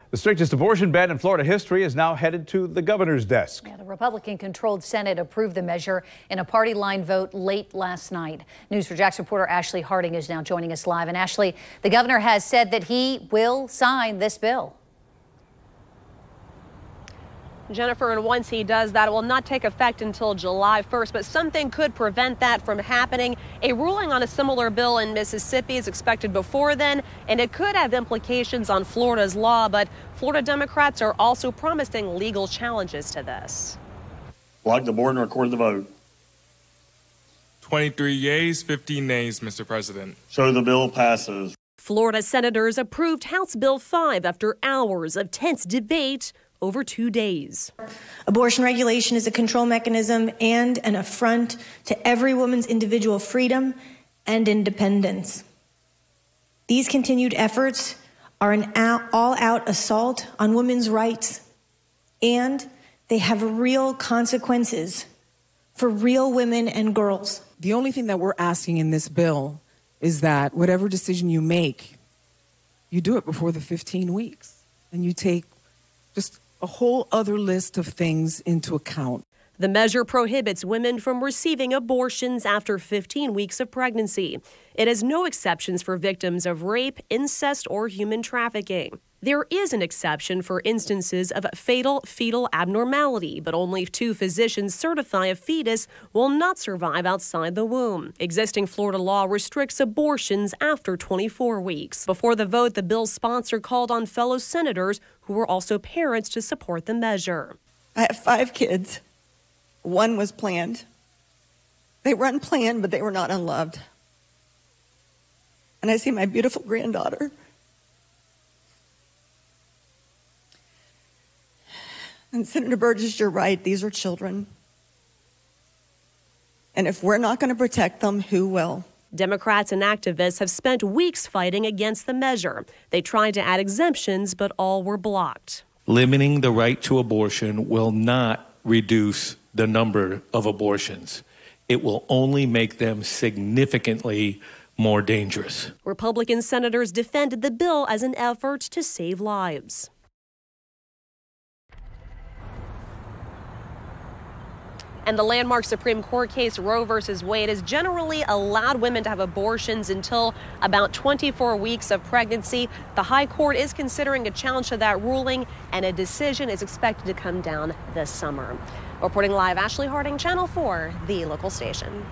The strictest abortion ban in Florida history is now headed to the governor's desk. Yeah, the Republican-controlled Senate approved the measure in a party-line vote late last night. News4Jax reporter Ashley Harding is now joining us live. And Ashley, the governor has said that he will sign this bill. Jennifer, and once he does that, it will not take effect until July 1st, but something could prevent that from happening. A ruling on a similar bill in Mississippi is expected before then, and it could have implications on Florida's law, but Florida Democrats are also promising legal challenges to this. Lock the board and record the vote. 23 yeas, 15 nays, Mr. President. So the bill passes. Florida senators approved House Bill 5 after hours of tense debate over 2 days. Abortion regulation is a control mechanism and an affront to every woman's individual freedom and independence. These continued efforts are an all-out assault on women's rights, and they have real consequences for real women and girls. The only thing that we're asking in this bill is that whatever decision you make, you do it before the 15 weeks, and you take just a whole other list of things into account. The measure prohibits women from receiving abortions after 15 weeks of pregnancy. It has no exceptions for victims of rape, incest, or human trafficking. There is an exception for instances of fatal fetal abnormality, but only if 2 physicians certify a fetus will not survive outside the womb. Existing Florida law restricts abortions after 24 weeks. Before the vote, the bill's sponsor called on fellow senators who were also parents to support the measure. I have 5 kids. 1 was planned. They were unplanned, but they were not unloved. And I see my beautiful granddaughter. And Senator Burgess, you're right, these are children. And if we're not going to protect them, who will? Democrats and activists have spent weeks fighting against the measure. They tried to add exemptions, but all were blocked. Limiting the right to abortion will not reduce the number of abortions. It will only make them significantly more dangerous. Republican senators defended the bill as an effort to save lives. And the landmark Supreme Court case Roe v. Wade has generally allowed women to have abortions until about 24 weeks of pregnancy. The High Court is considering a challenge to that ruling, and a decision is expected to come down this summer. Reporting live, Ashley Harding, Channel 4, the local station.